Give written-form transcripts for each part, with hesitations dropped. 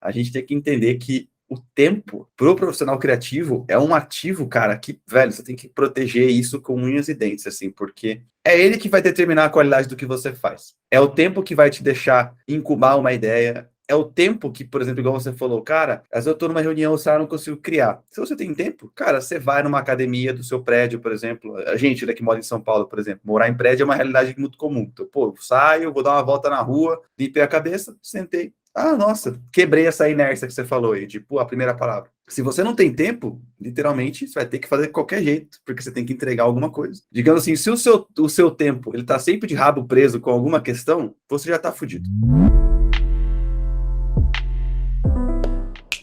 a gente tem que entender que o tempo pro profissional criativo é um ativo, cara, que, velho, você tem que proteger isso com unhas e dentes, assim, porque é ele que vai determinar a qualidade do que você faz. É o tempo que vai te deixar incubar uma ideia. É o tempo que, por exemplo, igual você falou, cara, às vezes eu tô numa reunião, eu não consigo criar. Se você tem tempo, cara, você vai numa academia do seu prédio, por exemplo. A gente, né, que mora em São Paulo, por exemplo, morar em prédio é uma realidade muito comum. Então, pô, eu saio, vou dar uma volta na rua, limpei a cabeça, sentei. Ah, nossa, quebrei essa inércia que você falou aí, tipo, a primeira palavra. Se você não tem tempo, literalmente, você vai ter que fazer de qualquer jeito, porque você tem que entregar alguma coisa. Digamos assim, se o seu tempo, ele tá sempre de rabo preso com alguma questão, você já tá fudido.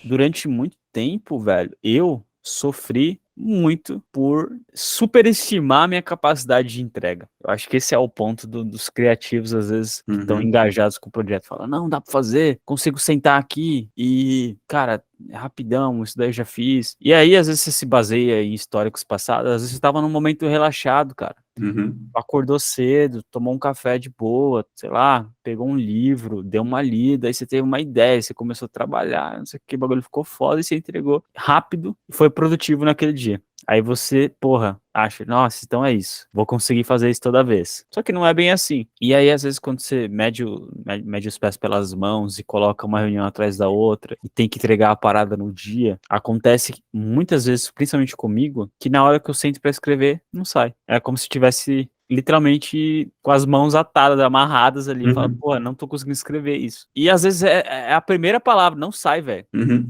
Durante muito tempo, velho, eu sofri muito por superestimar a minha capacidade de entrega. Eu acho que esse é o ponto dos criativos, às vezes, que estão engajados com o projeto. Fala, não, dá pra fazer, consigo sentar aqui e, cara, é rapidão, isso daí eu já fiz. E aí, às vezes, você se baseia em históricos passados, às vezes você tava num momento relaxado, cara. Acordou cedo, tomou um café de boa, sei lá, pegou um livro, deu uma lida, aí você teve uma ideia, você começou a trabalhar, não sei o que, o bagulho ficou foda e você entregou rápido e foi produtivo naquele dia. Aí você, porra, acha, nossa, então é isso, vou conseguir fazer isso toda vez. Só que não é bem assim. E aí, às vezes, quando você mede os pés pelas mãos e coloca uma reunião atrás da outra e tem que entregar a parada no dia, acontece muitas vezes, principalmente comigo, que na hora que eu sento pra escrever, não sai. É como se tivesse literalmente com as mãos atadas, amarradas ali, fala, porra, não tô conseguindo escrever isso. E às vezes é a primeira palavra, não sai, velho.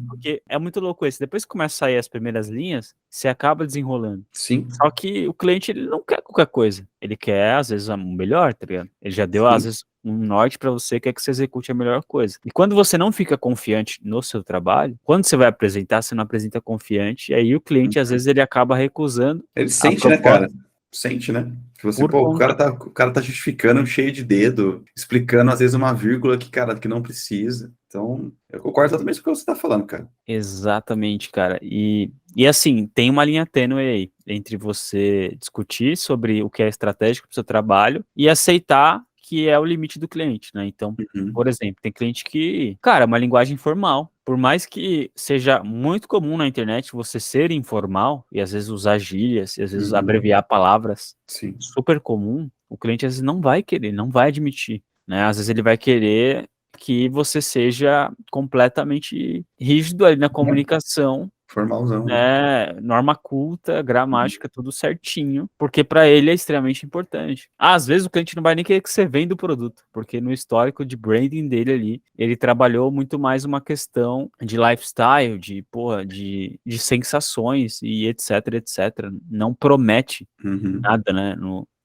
Porque é muito louco isso. Depois que começa a sair as primeiras linhas, você acaba desenrolando. Sim. Só que o cliente, ele não quer qualquer coisa. Ele quer, às vezes, o melhor, tá ligado? Ele já deu, às vezes, um norte pra você, quer que você execute a melhor coisa. E quando você não fica confiante no seu trabalho, quando você vai apresentar, você não apresenta confiante, e aí o cliente, às vezes, ele acaba recusando Ele a sente, né, cara? proposta Sente, né? Que você, por pô, o conta. cara tá justificando cheio de dedo, explicando às vezes uma vírgula que, cara, que não precisa. Então, eu concordo totalmente com o que você tá falando, cara. Exatamente, cara. E assim, tem uma linha tênue aí entre você discutir sobre o que é estratégico para o seu trabalho e aceitar que é o limite do cliente, né? Então, por exemplo, tem cliente que, cara, é uma linguagem formal. Por mais que seja muito comum na internet você ser informal e às vezes usar gírias e às vezes abreviar palavras, Sim. super comum, o cliente às vezes não vai querer, não vai admitir, né? Às vezes ele vai querer que você seja completamente rígido ali na comunicação, Formalzão, né? né? Norma culta, gramática, tudo certinho, porque para ele é extremamente importante. Às vezes o cliente não vai nem querer que você venda o produto, porque no histórico de branding dele ali, ele trabalhou muito mais uma questão de lifestyle, de, porra, de sensações e etc, etc. Não promete nada, né?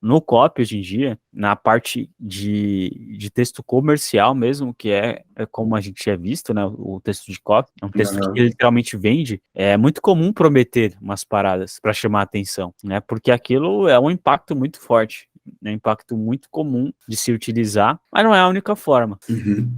No copy, hoje em dia, na parte de texto comercial mesmo, que é como a gente tinha visto, né? O texto de copy, é um texto que literalmente vende, é muito comum prometer umas paradas para chamar a atenção, né? Porque aquilo é um impacto muito forte, é um impacto muito comum de se utilizar, mas não é a única forma.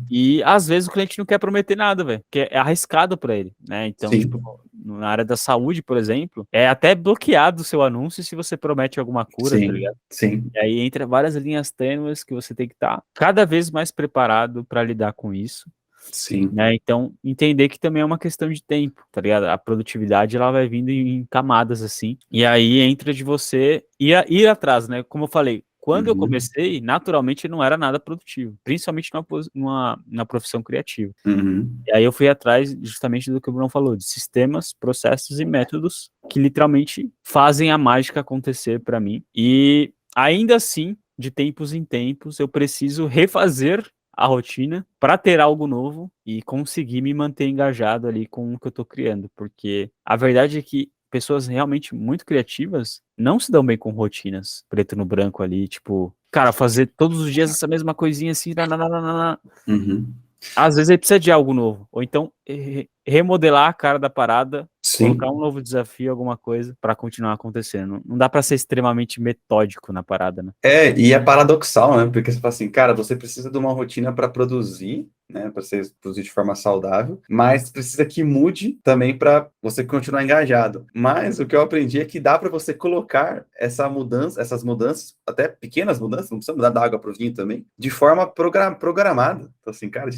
E às vezes o cliente não quer prometer nada, velho, porque é arriscado para ele, né? Então, tipo, na área da saúde, por exemplo, é até bloqueado o seu anúncio se você promete alguma cura, tá ligado? Sim. E aí entra várias linhas tênues que você tem que estar cada vez mais preparado para lidar com isso. Sim. Né? Então, entender que também é uma questão de tempo, tá ligado? A produtividade, ela vai vindo em camadas, assim, e aí entra de você ir atrás, né? Como eu falei, quando eu comecei, naturalmente não era nada produtivo, principalmente na profissão criativa. E aí eu fui atrás justamente do que o Bruno falou, de sistemas, processos e métodos que literalmente fazem a mágica acontecer para mim. E ainda assim, de tempos em tempos, eu preciso refazer a rotina para ter algo novo e conseguir me manter engajado ali com o que eu tô criando, porque a verdade é que pessoas realmente muito criativas não se dão bem com rotinas preto no branco ali, tipo, cara, fazer todos os dias essa mesma coisinha assim, nananana. Às vezes ele precisa de algo novo, ou então remodelar a cara da parada, colocar um novo desafio, alguma coisa, para continuar acontecendo. Não dá para ser extremamente metódico na parada, né? E é paradoxal, né? Porque você fala assim, cara, você precisa de uma rotina para produzir, né? Para você produzir de forma saudável, mas precisa que mude também para você continuar engajado. Mas o que eu aprendi é que dá para você colocar essas mudanças, até pequenas mudanças, não precisa mudar da água para o vinho também, de forma programada. Então, assim, cara,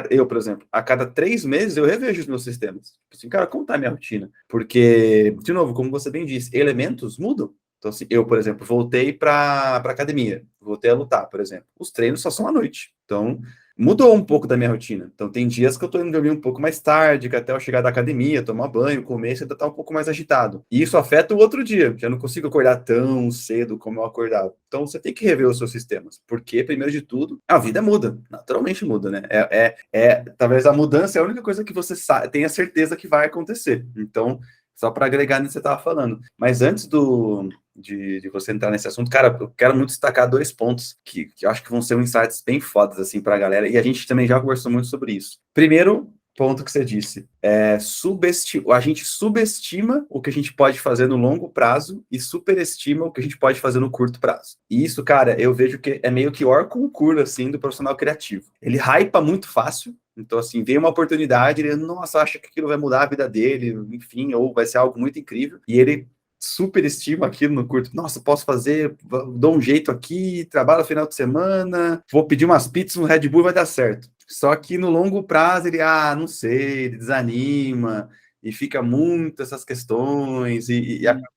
Eu, por exemplo, a cada 3 meses eu revejo os meus sistemas. Assim, cara, como tá a minha rotina? Porque, de novo, como você bem disse, elementos mudam. Então, assim, eu, por exemplo, voltei para academia, voltei a lutar, por exemplo. Os treinos só são à noite. Então, mudou um pouco da minha rotina. Então, tem dias que eu tô indo dormir um pouco mais tarde, que até eu chegar da academia, tomar banho, comer, você ainda tá um pouco mais agitado. E isso afeta o outro dia. Já não consigo acordar tão cedo como eu acordava. Então, você tem que rever os seus sistemas. Porque, primeiro de tudo, a vida muda. Naturalmente muda, né? Talvez a mudança é a única coisa que você tenha certeza que vai acontecer. Então, só para agregar nisso que você estava falando. Mas antes de você entrar nesse assunto, cara, eu quero muito destacar 2 pontos que eu acho que vão ser insights bem fodas, assim, para a galera, e a gente também já conversou muito sobre isso. Primeiro ponto que você disse, a gente subestima o que a gente pode fazer no longo prazo e superestima o que a gente pode fazer no curto prazo. E isso, cara, eu vejo que é meio que o concurso, assim, do profissional criativo. Ele hypa muito fácil. Então, assim, vem uma oportunidade, ele, nossa, acha que aquilo vai mudar a vida dele, enfim, ou vai ser algo muito incrível, e ele superestima aquilo no curto. Nossa, posso fazer, dou um jeito aqui, trabalho no final de semana, vou pedir umas pizzas no Red Bull, vai dar certo. Só que no longo prazo ele, não sei, ele desanima, e fica muito essas questões, e acaba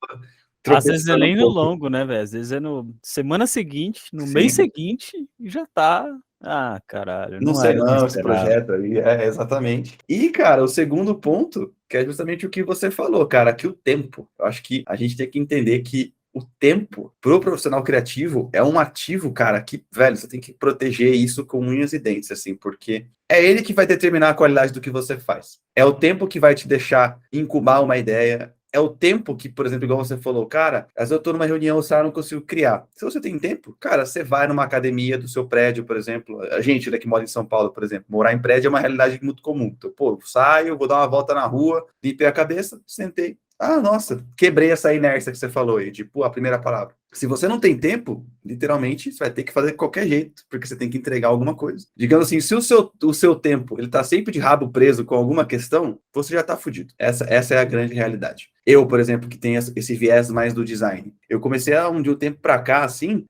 Às vezes é tropeçando um nem no pouco. longo, né, velho? Às vezes é no semana seguinte, no mês Sim. seguinte, e já tá. Ah, caralho, Não não sei era o que eu não, esse esperava. projeto aí, exatamente. E, cara, o segundo ponto, que é justamente o que você falou, cara, que o tempo. Eu acho que a gente tem que entender que o tempo pro profissional criativo é um ativo, cara, que, velho, você tem que proteger isso com unhas e dentes, assim, porque é ele que vai determinar a qualidade do que você faz. É o tempo que vai te deixar incubar uma ideia. É o tempo que, por exemplo, igual você falou, cara, às vezes eu tô numa reunião, eu não consigo criar. Se você tem tempo, cara, você vai numa academia do seu prédio, por exemplo. A gente daqui mora em São Paulo, por exemplo, morar em prédio é uma realidade muito comum. Então, pô, eu saio, vou dar uma volta na rua, limpei a cabeça, sentei. Nossa, quebrei essa inércia que você falou aí, tipo, a primeira palavra. Se você não tem tempo, literalmente, você vai ter que fazer de qualquer jeito, porque você tem que entregar alguma coisa. Digamos assim, se o seu tempo, ele tá sempre de rabo preso com alguma questão, você já tá fudido. Essa é a grande realidade. Eu, por exemplo, que tenho esse viés mais do design, eu comecei de um tempo para cá, assim,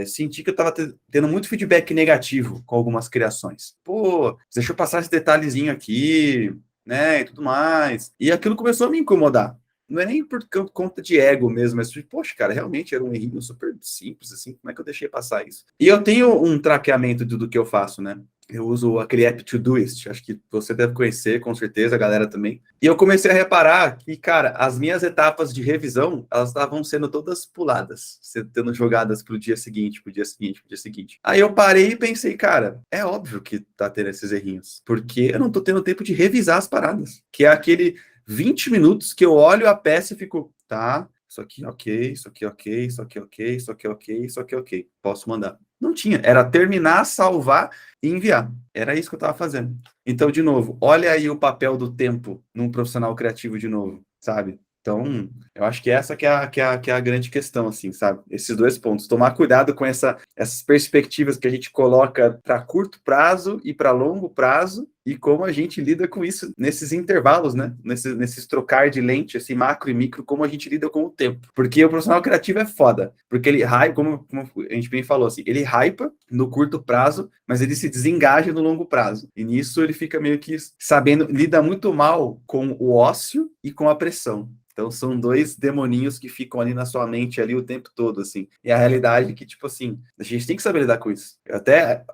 senti que eu tava tendo muito feedback negativo com algumas criações. Pô, deixa eu passar esse detalhezinho aqui, né, e tudo mais. E aquilo começou a me incomodar. Não é nem por conta de ego mesmo, mas tipo, poxa, cara, realmente era um errinho super simples, assim, como é que eu deixei passar isso? E eu tenho um traqueamento do que eu faço, né? Eu uso aquele app Todoist, acho que você deve conhecer, com certeza, a galera também. E eu comecei a reparar que, cara, as minhas etapas de revisão, elas estavam sendo todas puladas, sendo jogadas pro dia seguinte, pro dia seguinte, pro dia seguinte. Aí eu parei e pensei, cara, é óbvio que tá tendo esses errinhos, porque eu não tô tendo tempo de revisar as paradas, que é aquele 20 minutos que eu olho a peça e fico, tá, isso aqui ok, isso aqui ok, isso aqui ok, isso aqui ok, isso aqui ok, posso mandar. Não tinha, era terminar, salvar e enviar. Era isso que eu estava fazendo. Então, de novo, olha aí o papel do tempo num profissional criativo de novo, sabe? Então, eu acho que essa que é a grande questão, assim, sabe? Esses 2 pontos. Tomar cuidado com essas perspectivas que a gente coloca para curto prazo e para longo prazo e como a gente lida com isso nesses intervalos, né? Nesses trocar de lente, assim, macro e micro, como a gente lida com o tempo. Porque o profissional criativo é foda, porque ele hype, como a gente bem falou, assim, ele hypa no curto prazo, mas ele se desengaja no longo prazo. E nisso ele fica meio que sabendo, lida muito mal com o ócio e com a pressão. Então são 2 demoninhos que ficam ali na sua mente ali o tempo todo, assim. E a realidade é que, tipo assim, a gente tem que saber lidar com isso. Até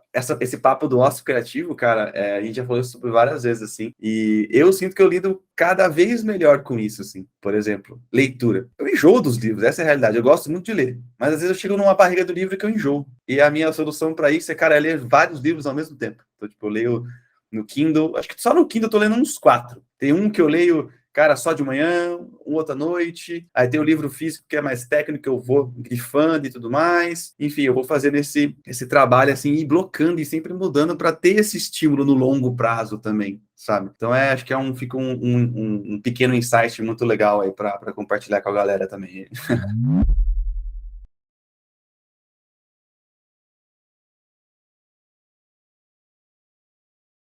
esse papo do ócio criativo, cara, a gente já falou isso sobre várias vezes, assim. E eu sinto que eu lido cada vez melhor com isso, assim. Por exemplo, leitura. Eu enjoo dos livros, essa é a realidade. Eu gosto muito de ler. Mas às vezes eu chego numa barriga do livro que eu enjoo. E a minha solução para isso é, cara, é ler vários livros ao mesmo tempo. Então, tipo, eu leio no Kindle, acho que só no Kindle eu tô lendo uns 4. Tem um que eu leio, cara, só de manhã, um outra noite. Aí tem o livro físico que é mais técnico, que eu vou grifando e tudo mais. Enfim, eu vou fazendo esse trabalho assim, e blocando e sempre mudando para ter esse estímulo no longo prazo também, sabe? Então acho que fica um pequeno insight muito legal aí para compartilhar com a galera também.